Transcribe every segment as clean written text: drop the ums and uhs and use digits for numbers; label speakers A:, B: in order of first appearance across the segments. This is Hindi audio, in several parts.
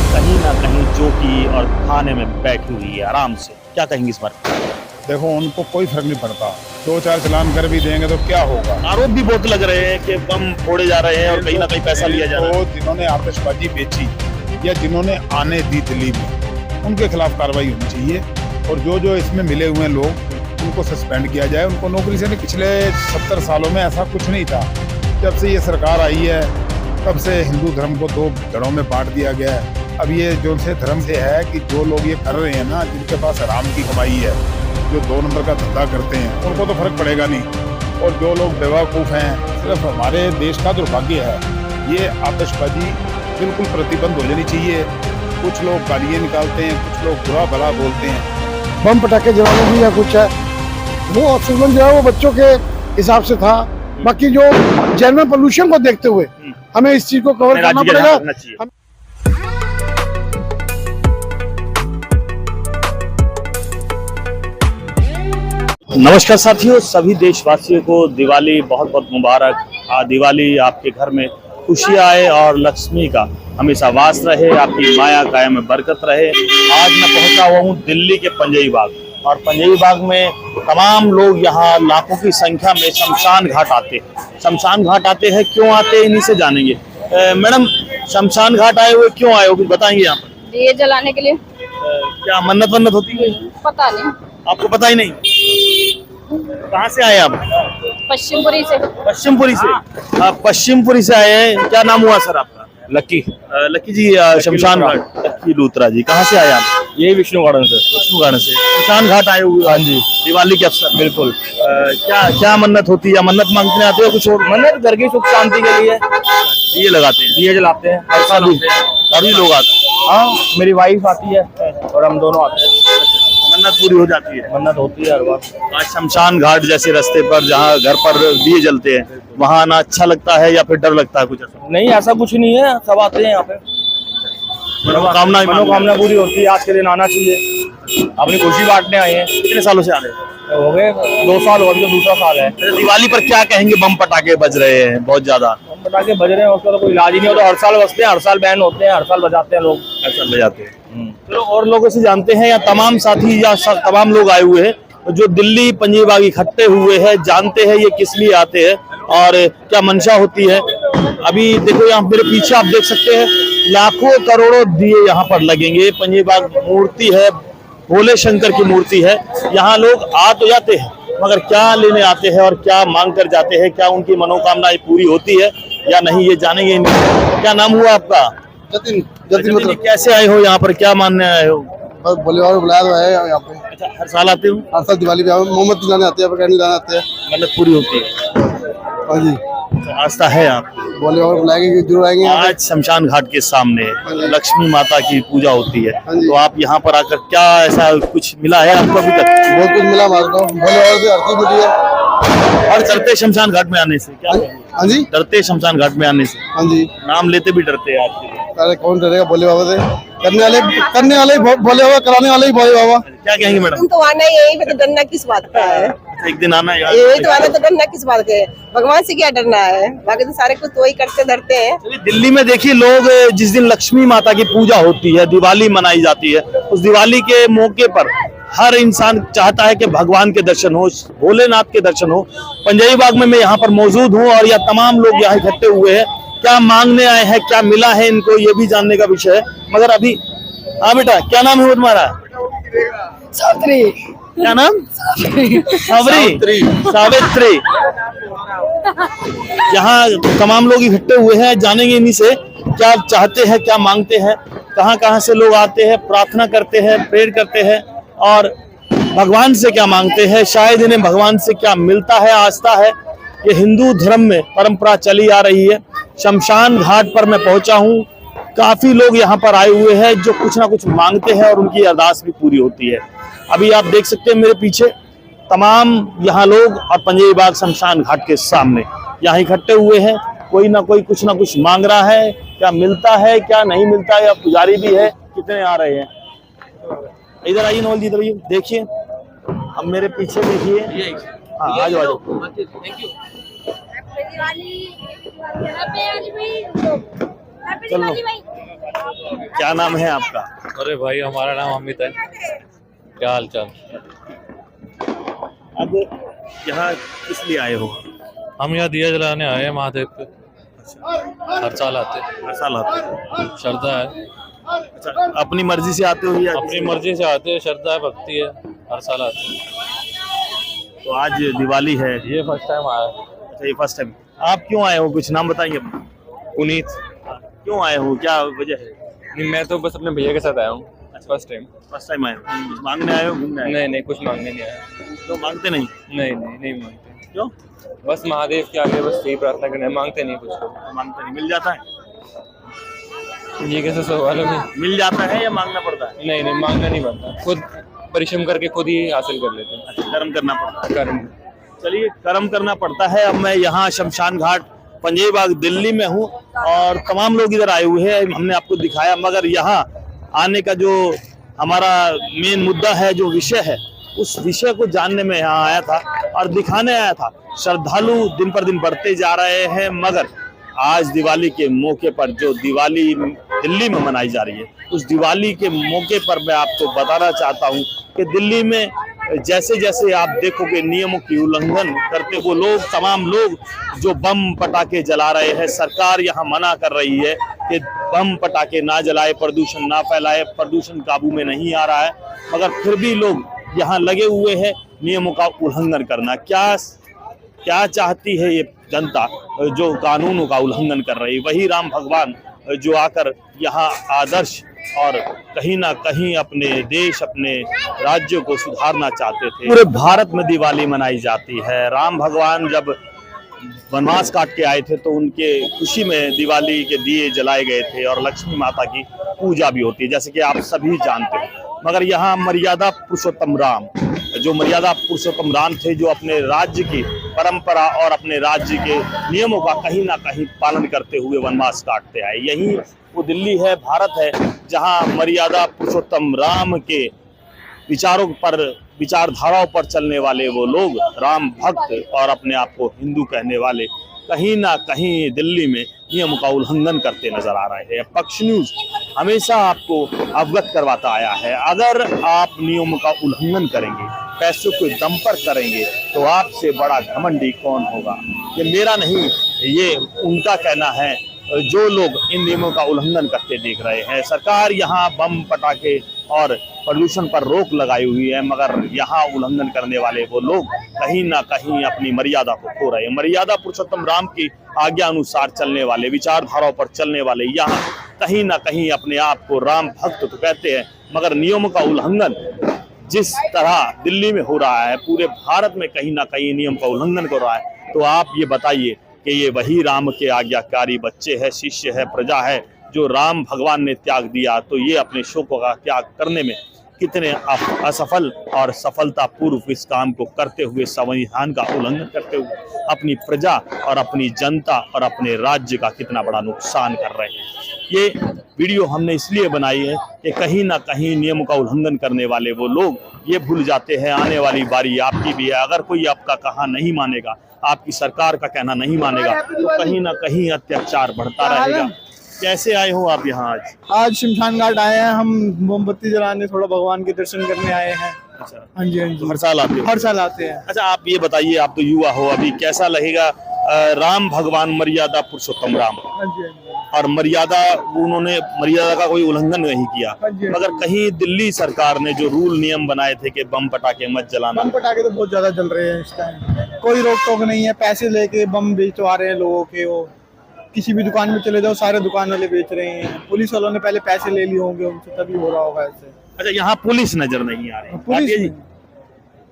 A: कहीं ना कहीं चौकी और थाने में बैठी हुई है आराम से। क्या कहेंगे इस बार?
B: देखो उनको कोई फर्क नहीं पड़ता, 2-4 चालान कर भी देंगे तो क्या होगा।
A: आरोप भी बहुत लग रहे हैं कि बम फोड़े जा रहे हैं और कहीं ना कहीं पैसा लिया जा रहा है।
B: तो जिन्होंने आतिशबाजी बेची या जिन्होंने आने दी दिल्ली में, उनके खिलाफ कार्रवाई होनी चाहिए। और जो इसमें मिले हुए लोग उनको सस्पेंड किया जाए, उनको नौकरी से। पिछले 70 सालों में ऐसा कुछ नहीं था। जब से ये सरकार आई है तब से हिंदू धर्म को 2 धड़ों में बांट दिया गया है। अब ये जो से धर्म से है कि जो लोग ये कर रहे हैं ना, जिनके पास हराम की कमाई है, जो 2 नंबर का धंधा करते हैं, उनको तो फर्क पड़ेगा नहीं। और जो लोग बेवकूफ़ हैं, सिर्फ हमारे देश का दुर्भाग्य है। ये आतिशबाजी बिल्कुल प्रतिबंध हो जानी चाहिए। कुछ लोग गालियाँ निकालते हैं, कुछ लोग बुरा भला बोलते हैं।
C: बम पटाखे जलाने की या कुछ है, वो ऑक्सीजन जो है वो बच्चों के हिसाब से था। बाकी जो जनरल पोल्यूशन को देखते हुए हमें इस चीज को कवर करना पड़ेगा।
A: नमस्कार साथियों, सभी देशवासियों को दिवाली बहुत बहुत मुबारक। दिवाली आपके घर में खुशियाँ आए और लक्ष्मी का हमेशा वास रहे, आपकी माया काया में बरकत रहे। आज मैं पहुंचा हुआ हूं दिल्ली के पंजई बाग, और पंजई बाग में तमाम लोग यहाँ लाखों की संख्या में शमशान घाट आते हैं। शमशान घाट आते हैं, क्यों आते हैं इन्हीं से जानेंगे। मैडम, शमशान घाट आए हुए क्यों आए हो, कुछ बताएंगे यहाँ पर?
D: दिए जलाने के लिए।
A: क्या मन्नत वन्नत होती है?
D: पता नहीं।
A: आपको पता ही नहीं? कहाँ से आए आप?
D: पश्चिमपुरी से।
A: पश्चिमपुरी से? आप पश्चिमपुरी से आए हैं। क्या नाम हुआ सर आपका?
E: लक्की।
A: लक्की जी, शमशान घाट। लक्की लूथरा जी, कहाँ से आए आप?
E: यही विष्णु गार्डन से।
A: विष्णु गार्डन से शमशान घाट आए हुए?
E: हाँ जी,
A: दिवाली के अवसर।
E: बिल्कुल।
A: क्या मन्नत होती है, या मन्नत मांगने आते हो कुछ और?
E: मन्नत घर की सुख शांति के लिए
A: ये लगाते हैं,
E: दिए जलाते हैं हर साल।
A: सभी लोग आते हैं।
E: हाँ, मेरी वाइफ आती है और हम दोनों आते हैं।
A: मन्नत पूरी हो जाती है?
E: मन्नत होती है हर बार।
A: आज शमशान घाट जैसे रास्ते पर जहाँ घर पर दिए जलते हैं, वहाँ आना अच्छा लगता है या फिर डर लगता है कुछ ऐसा?
E: नहीं, ऐसा कुछ नहीं है, सब आते हैं यहाँ पे। मनोकामना पूरी होती है। आज के दिन आना चाहिए, अपनी खुशी बांटने आए हैं।
A: कितने सालों से आ रहे हैं?
E: हो गए 2 साल, हो गए तो दूसरा साल है।
A: दिवाली पर क्या कहेंगे? बम पटाखे बज रहे हैं बहुत ज्यादा।
E: बम पटाखे बज रहे हैं, उसका तो कोई इलाज ही नहीं होता। हर साल बजते हैं, हर साल बैन होते हैं, हर साल बजाते हैं लोग।
A: हर साल बजाते हैं। तो और लोगों से जानते हैं, या तमाम साथी या तमाम लोग आए हुए हैं जो दिल्ली पंजई बाग इकट्ठे हुए हैं, जानते हैं ये किस लिए आते हैं और क्या मंशा होती है। अभी देखो यहाँ मेरे पीछे आप देख सकते हैं, लाखों करोड़ों दिए यहाँ पर लगेंगे। पंजई बाग मूर्ति है, भोले शंकर की मूर्ति है। यहाँ लोग आ तो जाते हैं, मगर क्या लेने आते हैं और क्या मांग कर जाते हैं, क्या उनकी मनोकामनाएं पूरी होती है या नहीं, ये जानेंगे। क्या नाम हुआ आपका?
C: जतिन।
A: जी, कैसे आए हो यहाँ पर, क्या मानने आए हो?
C: बस बोलेवाल बुलाया तो है यहाँ पे।
A: अच्छा, हर साल आते हो?
C: हर साल दिवाली पे मोमबत्ती लाने आते हैं, पकड़ने लाने आते हैं।
A: मन्नत पूरी होती है?
C: हाँ जी,
A: आस्था है आप?
C: बोलेवाल बुलाएंगे, जरूर आएंगे।
A: आज शमशान घाट के सामने लक्ष्मी माता की पूजा होती है,
C: जी।
A: तो आप यहाँ पर आकर क्या ऐसा कुछ मिला है आपको अभी तक?
C: बहुत कुछ मिला हमारे को। बोलेवाल से आरती मिली है।
A: और डरते शमशान घाट में आने से? क्या
C: हाँ जी,
A: डरते शमशान घाट में आने से?
C: हाँ जी।
A: नाम लेते भी डरते हैं आपके?
C: अरे कौन डरेगा भोले बाबा से? करने वाले भोले बाबा, कराने वाले ही भोले बाबा।
A: क्या कहेंगे मैडम?
F: तुम तो आना ही है, तो डरना किस बात का है?
A: एक दिन आना है यार।
F: यही तो आना, तो डरना किस बात का है? भगवान से क्या डरना है? बाकी तो सारे कुछ तो वही करते धरते हैं।
A: दिल्ली में देखिए, लोग जिस दिन लक्ष्मी माता की पूजा होती है, दिवाली मनाई जाती है, उस दिवाली के मौके पर हर इंसान चाहता है कि भगवान के दर्शन हो, भोलेनाथ के दर्शन हो। पंजई बाग में मैं यहाँ पर मौजूद हूँ और यह तमाम लोग यहाँ इकट्ठे हुए हैं। क्या मांगने आए हैं, क्या मिला है इनको, ये भी जानने का विषय है। मगर अभी, हाँ बेटा, क्या नाम है तुम्हारा?
D: सावित्री।
A: क्या नाम? सावित्री। सावित्री। यहाँ तमाम लोग इकट्ठे हुए हैं, जानेंगे इन्हीं से क्या चाहते हैं, क्या मांगते हैं, कहाँ कहाँ से लोग आते हैं, प्रार्थना करते हैं, प्रेयर करते हैं और भगवान से क्या मांगते हैं, शायद इन्हें भगवान से क्या मिलता है। आस्था है, ये हिंदू धर्म में परंपरा चली आ रही है। शमशान घाट पर मैं पहुंचा हूं, काफी लोग यहाँ पर आए हुए हैं जो कुछ ना कुछ मांगते हैं और उनकी अरदास भी पूरी होती है। अभी आप देख सकते हैं मेरे पीछे तमाम यहाँ लोग और पंजई बाग शमशान घाट के सामने यहाँ इकट्ठे हुए हैं। कोई ना कोई कुछ ना कुछ मांग रहा है, क्या मिलता है क्या नहीं मिलता है, या पुजारी भी है, कितने आ रहे हैं। इधर आइए नवल जी, इधर आइए, देखिए अब मेरे पीछे देखिए। हाँ, आ जाओ आ जाओ। चलो, क्या नाम है आपका?
G: अरे भाई हमारा नाम अमित है। क्या हाल चाल?
A: अब यहाँ किस लिए आए हो?
G: हम यहाँ दिया जलाने आए हैं महादेव पे। हर साल आते हैं।
A: हर साल आते हो?
G: श्रद्धा है,
A: अच्छा, अपनी मर्जी से आते हो या
G: अपनी मर्जी से आते हैं। श्रद्धा है, भक्ति है, हर साल आते हैं।
A: तो आज दिवाली है।
G: ये फर्स्ट टाइम आया।
A: अच्छा, ये फर्स्ट टाइम। आप क्यों आए हो, कुछ नाम बताएंगे अपना?
G: पुनीत।
A: क्यों आए हो, क्या वजह है?
G: नहीं, मैं तो बस अपने भैया के साथ आया हूँ। First time.
A: फर्स्ट टाइम आए हो? कुछ मांगने आए हो, घूमने आए हो?
G: नहीं नहीं, कुछ मांगने नहीं आया।
A: तो मांगते नहीं?
G: नहीं नहीं, नहीं मांगते।
A: क्यों?
G: बस महादेव के आगे बस यही प्रार्थना करना है, मांगते नहीं कुछ।
A: मांगते नहीं, मिल जाता है?
G: ये कैसे सवाल है?
A: मिल जाता है या मांगना पड़ता है?
G: नहीं नहीं, मांगना नहीं पड़ता, खुद परिश्रम करके खुद ही हासिल कर लेते हैं।
A: अच्छा, कर्म करना पड़ता है।
G: कर्म।
A: चलिए, कर्म करना पड़ता है। अब मैं यहाँ शमशान घाट पंजई बाग दिल्ली में हूँ और तमाम लोग इधर आए हुए हैं, हमने आपको दिखाया। मगर यहाँ आने का जो हमारा मेन मुद्दा है, जो विषय है, उस विषय को जानने में यहाँ आया था और दिखाने आया था। श्रद्धालु दिन पर दिन बढ़ते जा रहे हैं, मगर आज दिवाली के मौके पर जो दिवाली दिल्ली में मनाई जा रही है, उस दिवाली के मौके पर मैं आपको बताना चाहता हूँ कि दिल्ली में जैसे जैसे आप देखोगे नियमों की उल्लंघन करते वो लोग, तमाम लोग जो बम पटाखे जला रहे हैं, सरकार यहाँ मना कर रही है कि बम पटाखे ना जलाए, प्रदूषण ना फैलाए, प्रदूषण काबू में नहीं आ रहा है, मगर फिर भी लोग यहाँ लगे हुए हैं नियमों का उल्लंघन करना। क्या चाहती है ये जनता जो कानूनों का उल्लंघन कर रही है? वही राम भगवान जो आकर यहाँ आदर्श और कहीं ना कहीं अपने देश, अपने राज्य को सुधारना चाहते थे। पूरे भारत में दिवाली मनाई जाती है। राम भगवान जब वनवास काट के आए थे तो उनके खुशी में दिवाली के दिए जलाए गए थे और लक्ष्मी माता की पूजा भी होती है, जैसे कि आप सभी जानते हो। मगर यहाँ मर्यादा पुरुषोत्तम राम, जो मर्यादा पुरुषोत्तम राम थे, जो अपने राज्य की परंपरा और अपने राज्य के नियमों का कहीं ना कहीं पालन करते हुए वनवास काटते आए। यही वो दिल्ली है, भारत है, जहाँ मर्यादा पुरुषोत्तम राम के विचारों पर, विचारधाराओं पर चलने वाले वो लोग, राम भक्त और अपने आप को हिंदू कहने वाले, कहीं ना कहीं दिल्ली में नियम का उल्लंघन करते नजर आ रहे हैं। पक्ष न्यूज हमेशा आपको अवगत करवाता आया है, अगर आप नियम का उल्लंघन करेंगे, पैसों के दम पर करेंगे, तो आपसे बड़ा घमंडी कौन होगा? ये मेरा नहीं, ये उनका कहना है जो लोग इन नियमों का उल्लंघन करते देख रहे हैं। सरकार यहाँ बम पटाखे और प्रदूषण पर रोक लगाई हुई है, मगर यहाँ उल्लंघन करने वाले वो लोग कहीं ना कहीं अपनी मर्यादा को खो रहे हैं। मर्यादा पुरुषोत्तम राम की आज्ञा अनुसार चलने वाले, विचारधाराओं पर चलने वाले यहाँ कहीं ना कहीं अपने आप को राम भक्त तो कहते हैं, मगर नियमों का उल्लंघन जिस तरह दिल्ली में हो रहा है, पूरे भारत में कहीं ना कहीं नियम का उल्लंघन कर रहा है। तो आप ये बताइए कि ये वही राम के आज्ञाकारी बच्चे है, शिष्य है, प्रजा है, जो राम भगवान ने त्याग दिया, तो ये अपने शोकों का त्याग करने में कितने असफल और सफलता पूर्व इस काम को करते हुए, संविधान का उल्लंघन करते हुए अपनी प्रजा और अपनी जनता और अपने राज्य का कितना बड़ा नुकसान कर रहे हैं। ये वीडियो हमने इसलिए बनाई है कि कहीं ना कहीं नियम का उल्लंघन करने वाले वो लोग ये भूल जाते हैं, आने वाली बारी आपकी भी है। अगर कोई आपका कहा नहीं मानेगा, आपकी सरकार का कहना नहीं मानेगा, तो कहीं ना कहीं अत्याचार बढ़ता रहेगा। कैसे आए हो आप यहाँ आज?
H: आज शमशान घाट आए हैं हम, मोमबत्ती जलाने, थोड़ा भगवान के दर्शन करने आए हैं।
A: अच्छा,
H: हाँ जी, हाँ जी,
A: हर साल आते हो?
H: हर साल आते हैं।
A: अच्छा, आप ये बताइए, आप तो युवा हो अभी, कैसा लगेगा राम भगवान मर्यादा पुरुषोत्तम राम,
H: हाँ जी, हाँ जी,
A: और मर्यादा, उन्होंने मर्यादा का कोई उल्लंघन नहीं किया,
H: हाँ जी,
A: मगर कहीं दिल्ली सरकार ने जो रूल नियम बनाए थे कि बम पटाखे मत जलाना,
H: बम पटाखे तो बहुत ज्यादा जल रहे हैं इस टाइम, कोई रोक टोक नहीं है। पैसे लेके बम बेचवा रहे हैं लोगों के, वो किसी भी दुकान में चले जाओ, सारे दुकान वाले बेच रहे हैं। पुलिस वालों ने पहले पैसे ले लिए होंगे उनसे, तभी हो रहा होगा ऐसे।
A: अच्छा, यहाँ पुलिस नजर नहीं आ रही?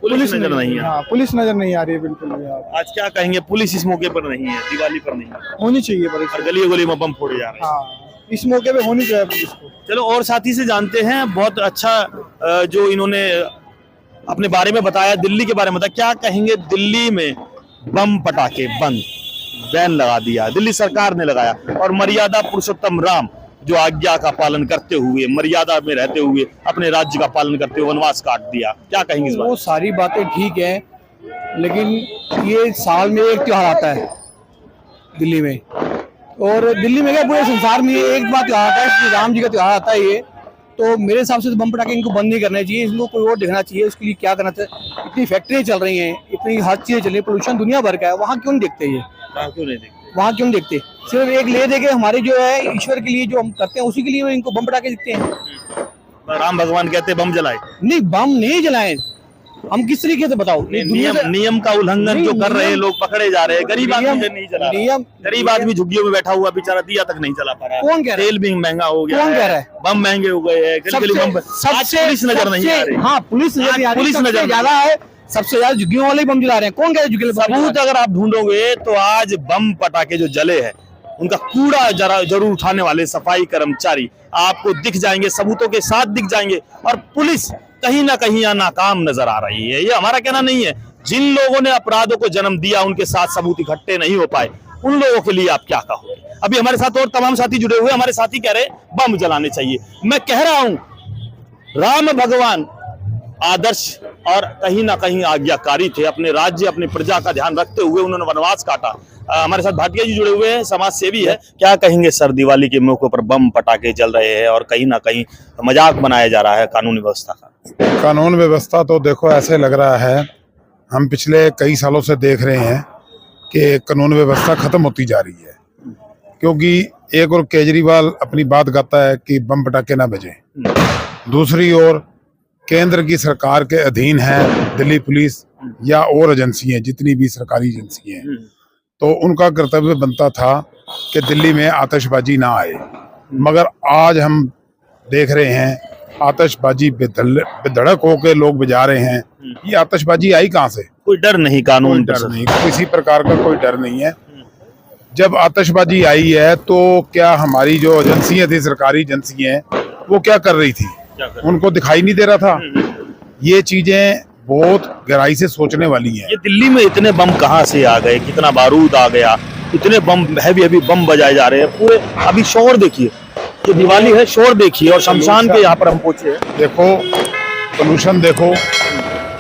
H: पुलिस
A: नजर नहीं आ रही?
H: हाँ, पुलिस नजर नहीं आ रही है बिल्कुल भी।
A: आज क्या कहेंगे, पुलिस इस मौके पर नहीं है, दिवाली पर नहीं है,
H: होनी चाहिए पुलिस,
A: और गली गली में बम फोड़े जा रहे हैं।
H: हाँ, इस मौके पे होनी चाहिए पुलिस को।
A: चलो, और साथी से जानते हैं, बहुत अच्छा जो इन्होंने अपने बारे में बताया, दिल्ली के बारे में बताया, क्या कहेंगे? दिल्ली में बम पटाखे बंद, बैन लगा दिया, दिल्ली सरकार ने लगाया, और मर्यादा पुरुषोत्तम राम जो आज्ञा का पालन करते हुए, मर्यादा में रहते हुए, अपने राज्य का पालन करते हुए वनवास काट दिया। क्या कहेंगे इस बात?
H: वो सारी बातें ठीक है, लेकिन ये साल में एक त्योहार आता है दिल्ली में, और दिल्ली में क्या पूरे संसार में एक बात त्योहार आता है, श्री राम जी का त्योहार आता है ये, तो मेरे हिसाब से तो बम पटाखे इनको बंद नहीं करने चाहिए, इनको कोई और देखना चाहिए उसके लिए क्या करना चाहिए। इतनी फैक्ट्रियाँ चल रही हैं, इतनी हर चीज़ें चल रही है, पोल्यूशन दुनिया भर का है, वहाँ क्यों नहीं देखते ये,
A: क्यों नहीं देखते?
H: वहाँ क्यों नहीं देखते? सिर्फ एक ले दे के हमारे जो है ईश्वर के लिए जो हम करते हैं उसी के लिए इनको बम पटाखे दिखते हैं।
A: राम भगवान कहते बम जलाए,
H: नहीं, बम नहीं जलाएं, हम किस तरीके से बताओ?
A: नियम का उल्लंघन जो कर रहे हैं लोग पकड़े जा रहे हैं। गरीब आदमी नहीं जला रहा, गरीब आदमी झुग्गियों में बैठा हुआ बेचारा दिया तक नहीं जला पा रहा।
H: कौन कह रहा है?
A: तेल भी महंगा हो गया,
H: कौन कह रहा है?
A: बम महंगे हो गए हैं, सबसे पुलिस नजर नहीं आ रही।
H: हाँ, पुलिस नजर नहीं आ रही,
A: पुलिस नजर
H: ज्यादा है, सबसे ज्यादा झुग्गियों वाले बम जला रहे हैं। कौन कह रहा है झुग्गी वाले बम?
A: सबूत अगर आप ढूंढोगे तो आज बम पटाखे जो जले हैं उनका कूड़ा जरूर उठाने वाले सफाई कर्मचारी आपको दिख जाएंगे, सबूतों के साथ दिख जाएंगे। और पुलिस कहीं ना कहीं यहाँ नाकाम नजर आ रही है। ये हमारा कहना नहीं है, जिन लोगों ने अपराधों को जन्म दिया उनके साथ सबूत इकट्ठे नहीं हो पाए, उन लोगों के लिए आप क्या कहोगे? अभी हमारे साथ और तमाम साथी जुड़े हुए, हमारे साथी कह रहे बम जलाने चाहिए। मैं कह रहा हूं राम भगवान आदर्श और कहीं ना कहीं आज्ञाकारी थे, अपने राज्य अपनी प्रजा का ध्यान रखते हुए उन्होंने वनवास काटा। हमारे साथ भाटिया जी जुड़े हुए हैं, समाज सेवी है। क्या कहेंगे सर, दिवाली के मौके पर बम पटाखे जल रहे हैं और कहीं ना कहीं मजाक बनाया जा रहा है कानून व्यवस्था का?
B: कानून व्यवस्था तो देखो ऐसे लग रहा है, हम पिछले कई सालों से देख रहे हैं कि कानून व्यवस्था खत्म होती जा रही है। क्योंकि एक और केजरीवाल अपनी बात कहता है कि बम पटाखे ना बजे, दूसरी ओर केंद्र की सरकार के अधीन है दिल्ली पुलिस या और एजेंसियां, जितनी भी सरकारी एजेंसियां हैं, तो उनका कर्तव्य बनता था कि दिल्ली में आतिशबाजी ना आए। मगर आज हम देख रहे हैं आतिशबाजी बेधड़क होकर लोग बजा रहे हैं। ये आतिशबाजी आई कहाँ से?
A: कोई डर नहीं, कानून
B: डर नहीं, किसी प्रकार का कोई डर नहीं है। जब आतिशबाजी आई है तो क्या हमारी जो एजेंसियां थी, सरकारी एजेंसियां, वो क्या कर रही थी? उनको दिखाई नहीं दे रहा था? ये चीजें बहुत गहराई से सोचने वाली हैं।
A: ये दिल्ली में इतने बम कहाँ से आ गए, कितना बारूद आ गया, इतने बम हैवी बम बजाए जा रहे हैं पूरे। अभी शोर देखिए, ये दिवाली है, शोर देखिए, और शमशान के यहाँ पर हम पहुंचे।
B: देखो पोल्यूशन, देखो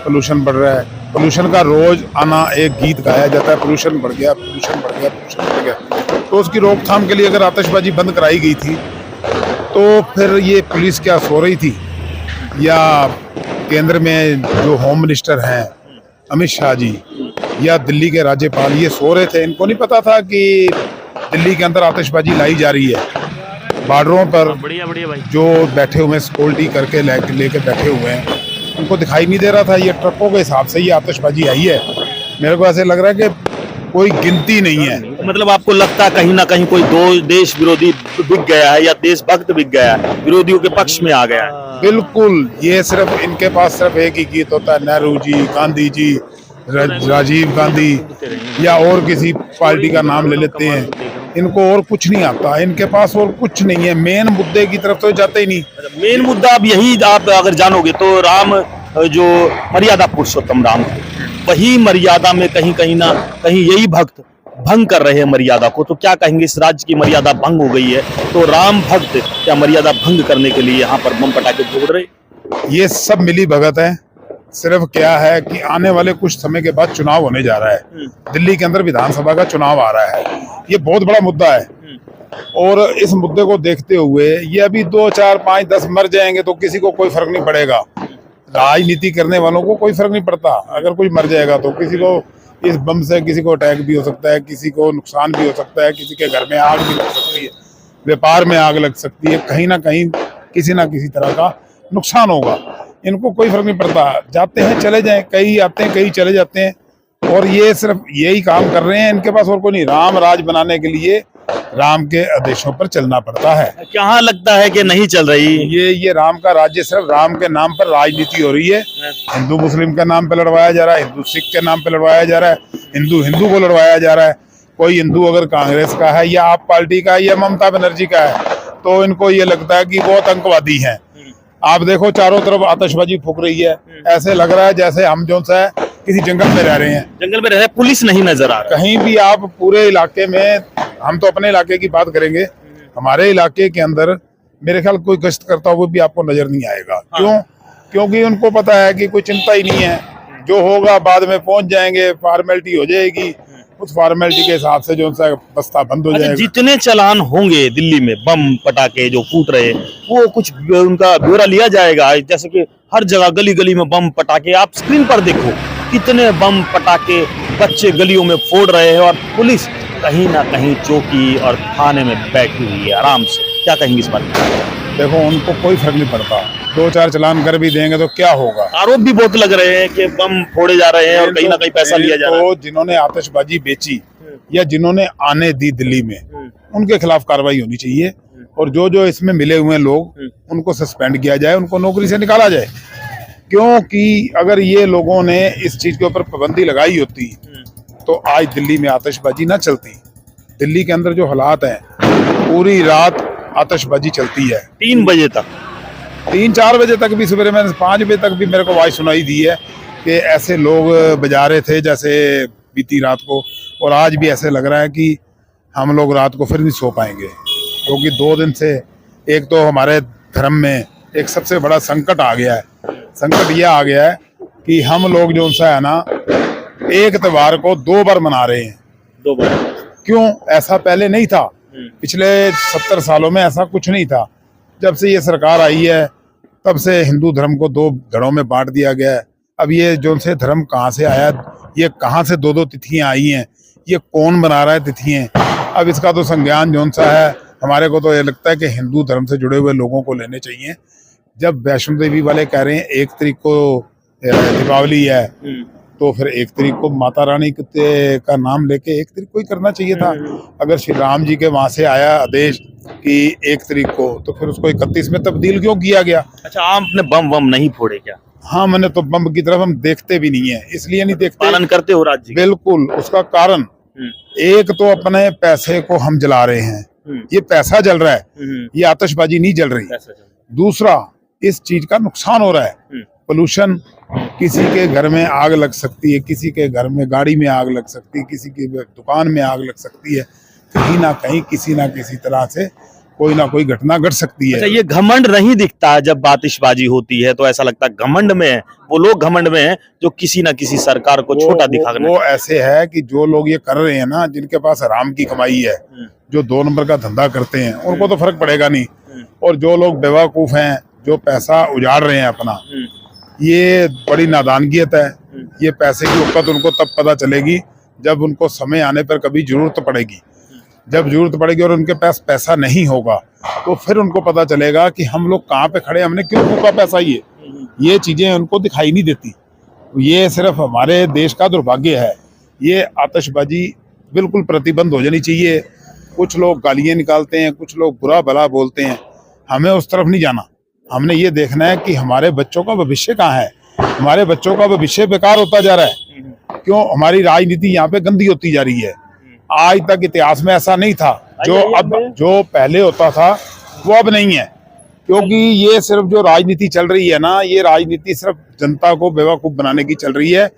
B: पोल्यूशन बढ़ रहा है। पोल्यूशन का रोज आना एक गीत गाया जाता है, पोल्यूशन बढ़ गया, पोल्यूशन बढ़ गया, पोल्यूशन बढ़ गया। तो उसकी रोकथाम के लिए अगर आतिशबाजी बंद कराई गई थी तो फिर ये पुलिस क्या सो रही थी? या केंद्र में जो होम मिनिस्टर हैं अमित शाह जी या दिल्ली के राज्यपाल ये सो रहे थे? इनको नहीं पता था कि दिल्ली के अंदर आतिशबाजी लाई जा रही है? बॉर्डरों पर
A: बढ़िया भाई
B: जो बैठे हुए सिक्योरिटी करके लेके बैठे हुए हैं, उनको दिखाई नहीं दे रहा था? ये ट्रकों के हिसाब से ये आतिशबाजी आई है। मेरे को ऐसे लग रहा है कि कोई गिनती नहीं है।
A: मतलब आपको लगता है कहीं ना कहीं कोई दो देश विरोधी बिक गया है या देशभक्त बिक गया है, विरोधियों के पक्ष में आ गया है?
B: बिल्कुल, ये सिर्फ इनके पास सिर्फ एक ही गीत होता है, नेहरू जी, गांधी जी, राजीव गांधी या और किसी पार्टी का नाम ले लेते हैं। इनको और कुछ नहीं आता, इनके पास और कुछ नहीं है। मेन मुद्दे की तरफ तो जाते ही नहीं।
A: मेन मुद्दा अब यही, आप अगर जानोगे तो राम जो मर्यादा पुरुषोत्तम राम, वही मर्यादा में कहीं ना कहीं यही भक्त भंग कर रहे हैं मर्यादा को। तो क्या कहेंगे, इस राज्य की मर्यादा भंग हो गई है, तो राम भक्त क्या मर्यादा भंग करने के लिए यहाँ पर बम पटाखे फोड़ रहे?
B: ये सब मिली भगत है। सिर्फ क्या है कि आने वाले कुछ समय के बाद चुनाव होने जा रहा है, दिल्ली के अंदर विधानसभा का चुनाव आ रहा है। ये बहुत बड़ा मुद्दा है और इस मुद्दे को देखते हुए ये अभी 2, 4, 5, 10 मर जाएंगे तो किसी को कोई फर्क नहीं पड़ेगा। राजनीति करने वालों को कोई फर्क नहीं पड़ता। अगर कोई मर जाएगा तो किसी को इस बम से किसी को अटैक भी हो सकता है, किसी को नुकसान भी हो सकता है, किसी के घर में आग भी लग सकती है, व्यापार में आग लग सकती है, कहीं ना कहीं किसी ना किसी तरह का नुकसान होगा। इनको कोई फर्क नहीं पड़ता, जाते हैं चले जाएं, कई आते हैं कई चले जाते हैं, और ये सिर्फ यही काम कर रहे हैं। इनके पास और कोई नहीं। राम राज बनाने के लिए राम के आदेशों पर चलना पड़ता है।
A: क्या लगता है कि नहीं चल रही?
B: ये राम का राज्य, सिर्फ राम के नाम पर राजनीति हो रही है। हिंदू मुस्लिम के नाम पे लड़वाया जा रहा है, हिंदू सिख के नाम पे लड़वाया जा रहा है, हिंदू को लड़वाया जा रहा है। कोई हिंदू अगर कांग्रेस का है या आप पार्टी का है या ममता बनर्जी का है तो इनको ये लगता है कि वो आतंकवादी हैं। आप देखो चारों तरफ आतिशबाजी फूक रही है, ऐसे लग रहा है जैसे हम जो सा किसी जंगल में रह रहे हैं।
A: जंगल में रह रहे, पुलिस नहीं नजर आ रहा
B: कहीं भी। आप पूरे इलाके में, हम तो अपने इलाके की बात करेंगे, हमारे इलाके के अंदर मेरे ख्याल कोई गश्त करता हुआ भी आपको नजर नहीं आएगा। क्यों? क्योंकि उनको पता है कि कोई चिंता ही नहीं है, जो होगा बाद में पहुंच जाएंगे, फॉर्मेलिटी हो जाएगी, उस फॉर्मेलिटी के हिसाब से जो उनका बस्ता बंद हो
A: अच्छा,
B: जाएगा।
A: जितने चालान होंगे दिल्ली में बम पटाखे जो फूट रहे, वो कुछ उनका ब्यौरा लिया जाएगा? जैसे कि हर जगह गली गली में बम पटाखे, आप स्क्रीन पर देखो कितने बम पटाखे बच्चे गलियों में फोड़ रहे हैं, और पुलिस कहीं ना कहीं चौकी और थाने में बैठी हुई है आराम से। क्या कहेंगे इस बारे में?
B: देखो, उनको कोई फर्क नहीं पड़ता, 2-4 चालान कर भी देंगे तो क्या होगा।
A: आरोप भी बहुत लग रहे हैं कि बम फोड़े जा रहे हैं और कहीं ना कहीं पैसा लिया जा रहा है।
B: तो जिन्होंने आतिशबाजी बेची या जिन्होंने आने दी दिल्ली में, उनके खिलाफ कार्रवाई होनी चाहिए, और जो जो इसमें मिले हुए लोग उनको सस्पेंड किया जाए, उनको नौकरी से निकाला जाए। क्योंकि अगर ये लोगों ने इस चीज के ऊपर पाबंदी लगाई होती तो आज दिल्ली में आतिशबाजी ना चलती। दिल्ली के अंदर जो हालात हैं, पूरी रात आतिशबाजी चलती है
A: 3 बजे तक,
B: 3-4 बजे तक भी, सुबह में 5 बजे तक भी मेरे को आवाज सुनाई दी है कि ऐसे लोग बजा रहे थे जैसे बीती रात को। और आज भी ऐसे लग रहा है कि हम लोग रात को फिर नहीं सो पाएंगे, क्योंकि 2 दिन से एक तो हमारे धर्म में एक सबसे बड़ा संकट आ गया है। संकट यह आ गया है कि हम लोग जो उनसा है ना, एक त्योहार को 2 बार मना रहे हैं।
A: 2 बार?
B: क्यों? ऐसा पहले नहीं था, पिछले 70 सालों में ऐसा कुछ नहीं था। जब से ये सरकार आई है तब से हिंदू धर्म को 2 धड़ों में बांट दिया गया है। अब ये जो से धर्म कहाँ से आया, ये कहाँ से 2-2 तिथियां आई हैं, ये कौन बना रहा है तिथियां? अब इसका तो संज्ञान जो सा है, हमारे को तो ये लगता है कि हिंदू धर्म से जुड़े हुए लोगों को लेने चाहिए। जब वैष्णो देवी वाले कह रहे हैं 1 तारीख को दीपावली है, तो फिर 1 तारीख को माता रानी का नाम लेके 1 तारीख को ही करना चाहिए था। अगर श्री राम जी के वहां से आया आदेश कि 1 तारीख को, तो फिर उसको 31 में तब्दील क्यों किया गया?
A: अच्छा, आपने बम नहीं फोड़े क्या?
B: हाँ, मैंने तो बम की तरफ हम देखते भी नहीं है, इसलिए नहीं देखते।
A: पालन करते हो राज्य?
B: बिल्कुल। उसका कारण एक तो अपने पैसे को हम जला रहे हैं, ये पैसा जल रहा है, ये आतिशबाजी नहीं जल रही। दूसरा, इस चीज का नुकसान हो रहा है, पोल्यूशन। किसी के घर में आग लग सकती है, किसी के घर में गाड़ी में आग लग सकती है, किसी की दुकान में आग लग सकती है, कहीं ना कहीं किसी ना किसी तरह से कोई ना कोई घटना घट सकती है।
A: अच्छा, ये घमंड नहीं दिखता जब आतिशबाजी होती है? तो ऐसा लगता है घमंड में है, वो लोग घमंड में हैं जो किसी ना किसी सरकार को छोटा दिखाना।
B: वो ऐसे है कि जो लोग ये कर रहे हैं ना, जिनके पास हराम की कमाई है, जो 2 नंबर का धंधा करते हैं, उनको तो फर्क पड़ेगा नहीं। और जो लोग बेवकूफ हैं, जो पैसा उजाड़ रहे हैं अपना, ये बड़ी नादानगियत है। ये पैसे की औकात उनको तब पता चलेगी जब उनको समय आने पर कभी जरूरत पड़ेगी। जब जरूरत पड़ेगी और उनके पास पैसा नहीं होगा, तो फिर उनको पता चलेगा कि हम लोग कहाँ पे खड़े, हमने क्यों फूका पैसा। ये चीजें उनको दिखाई नहीं देती। ये सिर्फ हमारे देश का दुर्भाग्य है। ये आतिशबाजी बिल्कुल प्रतिबंध हो जानी चाहिए। कुछ लोग गालियाँ निकालते हैं, कुछ लोग बुरा भला बोलते हैं, हमें उस तरफ नहीं जाना। हमने ये देखना है कि हमारे बच्चों का भविष्य कहाँ है। हमारे बच्चों का भविष्य बेकार होता जा रहा है। क्यों? हमारी राजनीति यहाँ पे गंदी होती जा रही है। आज तक इतिहास में ऐसा नहीं था। जो पहले होता था वो अब नहीं है, क्योंकि ये सिर्फ जो राजनीति चल रही है ना, ये राजनीति सिर्फ जनता को बेवकूफ बनाने की चल रही है।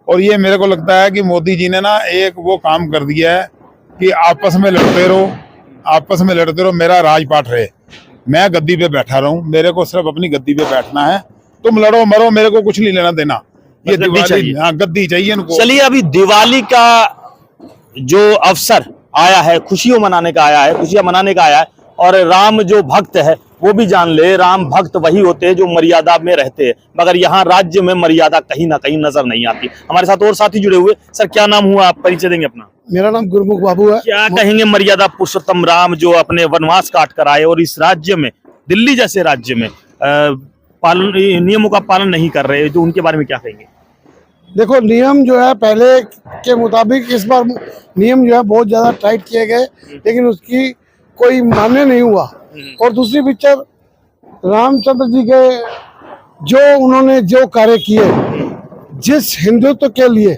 B: और ये मेरे को लगता है कि मोदी जी ने ना एक वो काम कर दिया है कि आपस में लड़ते रहो, मेरा राजपाट रहे, मैं गद्दी पे बैठा रहूं, मेरे को सिर्फ अपनी गद्दी पे बैठना है, तुम लड़ो मरो, मेरे को कुछ नहीं लेना देना। ये दिवाली, हाँ, गद्दी चाहिए इनको।
A: चलिए, अभी दिवाली का जो अवसर आया है, खुशियां मनाने का आया है, और राम जो भक्त है वो भी जान ले, राम भक्त वही होते हैं जो मर्यादा में रहते हैं, मगर यहाँ राज्य में मर्यादा कहीं ना कहीं नजर नहीं आती। हमारे साथ और साथी जुड़े हुए। सर, क्या नाम हुआ, आप परिचय देंगे अपना?
C: मेरा नाम गुरमुख बाबू है।
A: क्या कहेंगे मर्यादा पुरुषोत्तम राम जो अपने वनवास काट कर आए और इस राज्य में, दिल्ली जैसे राज्य में नियमों का पालन नहीं कर रहे, जो उनके बारे में क्या कहेंगे?
C: देखो, नियम जो है पहले के मुताबिक इस बार नियम जो है बहुत ज्यादा टाइट किए गए, लेकिन उसकी कोई मान्य नहीं हुआ। और दूसरी पिक्चर, रामचंद्र जी के जो उन्होंने जो कार्य किए, जिस हिंदुत्व के लिए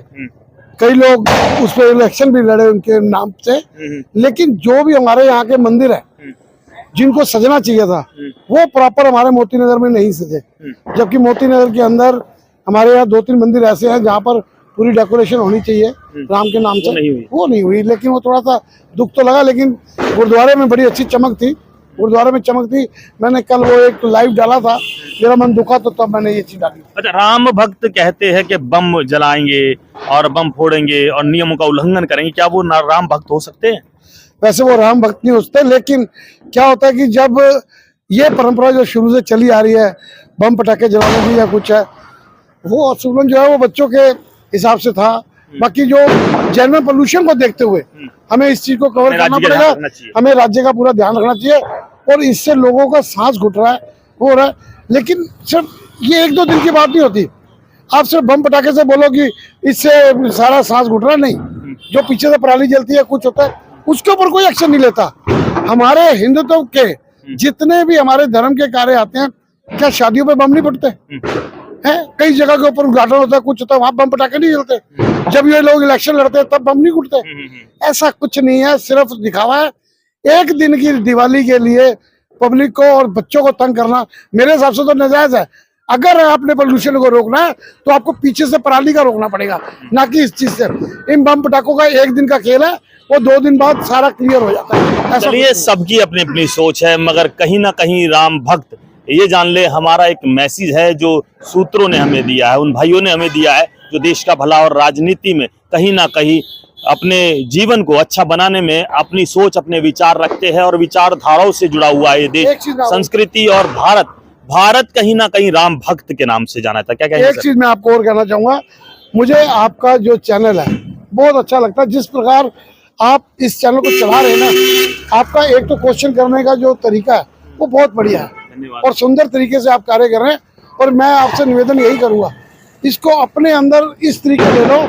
C: कई लोग उस पर इलेक्शन भी लड़े उनके नाम से, लेकिन जो भी हमारे यहाँ के मंदिर है जिनको सजना चाहिए था, वो प्रॉपर हमारे मोती नगर में नहीं सजे। जबकि मोती नगर के अंदर हमारे यहाँ 2-3 मंदिर ऐसे हैं जहाँ पर पूरी डेकोरेशन होनी चाहिए राम के नाम से, वो नहीं हुई। लेकिन वो थोड़ा सा दुख तो लगा। लेकिन गुरुद्वारे में बड़ी अच्छी चमक थी, मैंने कल वो एक लाइव डाला था मेरा मन दुखा तो तब मैंने ये चीज डाली।
A: अच्छा, राम भक्त कहते हैं कि बम जलाएंगे और बम फोड़ेंगे और नियमों का उल्लंघन करेंगे, क्या वो राम भक्त हो सकते हैं?
C: वैसे वो राम भक्त नहीं होते, लेकिन क्या होता है कि जब ये परंपरा जो शुरू से चली आ रही है बम पटाखे जलाने की या कुछ है, वो असूलन जो है वो बच्चों के हिसाब से था। बाकी जो जनरल पोल्यूशन को देखते हुए हमें इस चीज को कवर करना पड़ेगा, हमें राज्य का पूरा ध्यान रखना चाहिए। और इससे लोगों का सांस घुट रहा है, हो रहा है। लेकिन सिर्फ ये 1-2 दिन की बात नहीं होती। आप सिर्फ बम पटाखे से बोलो कि इससे सारा सांस घुट रहा, नहीं। जो पीछे से पराली जलती है, कुछ होता है, उसके ऊपर कोई एक्शन नहीं लेता। हमारे हिंदुत्व के जितने भी हमारे धर्म के कार्य आते हैं, क्या शादियों पे बम नहीं फटते हैं? कई जगह के ऊपर उद्घाटन होता है, कुछ होता है, वहां बम पटाखे नहीं जलते। जब ये लोग इलेक्शन लड़ते हैं तब बम नहीं फूटते। ऐसा कुछ नहीं है, सिर्फ दिखावा है। एक दिन की दिवाली के लिए पब्लिक को और बच्चों को तंग करना मेरे हिसाब से तो नाजायज है। अगर आपने पोल्यूशन को रोकना है तो आपको पीछे से पराली का रोकना पड़ेगा, ना कि इस चीज से। इन बम पटाखों का 1 दिन का खेल है, वो 2 दिन बाद सारा क्लियर हो जाता है।
A: चलिए, सबकी अपनी अपनी सोच है, मगर कहीं ना कहीं राम भक्त ये जान ले, हमारा एक मैसेज है जो सूत्रों ने हमें दिया है, उन भाइयों ने हमें दिया है जो देश का भला और राजनीति में कहीं ना कहीं अपने जीवन को अच्छा बनाने में अपनी सोच, अपने विचार रखते हैं और विचारधाराओं से जुड़ा हुआ है ये देश, संस्कृति और भारत कहीं ना कहीं राम भक्त के नाम से जाना था। क्या कहेंगे?
C: एक चीज मैं आपको और कहना चाहूंगा, मुझे आपका जो चैनल है बहुत अच्छा लगता है। जिस प्रकार आप इस चैनल को चला रहे हैं ना, आपका एक तो क्वेश्चन करने का जो तरीका है वो बहुत बढ़िया है और सुंदर तरीके से आप कार्य कर रहे हैं। और मैं आपसे निवेदन यही करूंगा, इसको अपने अंदर इस तरीके ले लो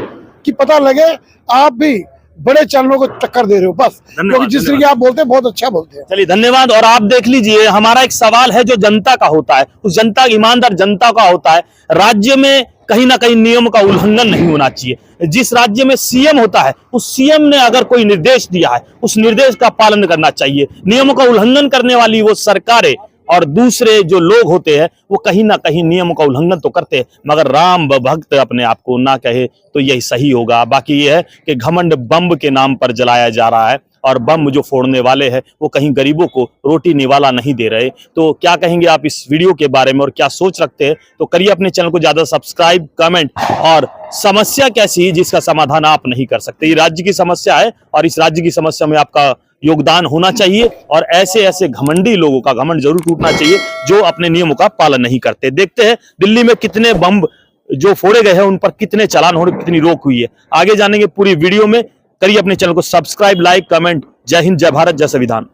C: कि पता लगे आप भी बड़े चैनलों को टक्कर दे रहे हो, बस। क्योंकि जिस तरीके आप बोलते हैं बहुत अच्छा बोलते हैं।
A: चलिए, धन्यवाद। और आप देख लीजिए, हमारा एक सवाल है जो जनता का होता है, उस जनता, ईमानदार जनता का होता है। राज्य में कहीं ना कहीं नियम का उल्लंघन नहीं होना चाहिए। जिस राज्य में सीएम होता है, उस सीएम ने अगर कोई निर्देश दिया है, उस निर्देश का पालन करना चाहिए। नियमों का उल्लंघन करने वाली वो सरकारें और दूसरे जो लोग होते हैं वो कहीं ना कहीं नियमों का उल्लंघन तो करते हैं, मगर राम भक्त अपने आप को ना कहे तो यही सही होगा। बाकी ये है कि घमंड बम के नाम पर जलाया जा रहा है और बम जो फोड़ने वाले हैं वो कहीं गरीबों को रोटी निवाला नहीं दे रहे। तो क्या कहेंगे आप इस वीडियो के बारे में और क्या सोच रखते हैं? तो करिए अपने चैनल को ज्यादा सब्सक्राइब, कमेंट। और समस्या कैसी है जिसका समाधान आप नहीं कर सकते, ये राज्य की समस्या है और इस राज्य की समस्या में आपका योगदान होना चाहिए। और ऐसे ऐसे घमंडी लोगों का घमंड जरूर टूटना चाहिए जो अपने नियमों का पालन नहीं करते। देखते हैं दिल्ली में कितने बम जो फोड़े गए हैं, उन पर कितने चालान हो रहे, कितनी रोक हुई है। आगे जानेंगे पूरी वीडियो में। करिए अपने चैनल को सब्सक्राइब, लाइक, कमेंट। जय हिंद, जय भारत, जय संविधान।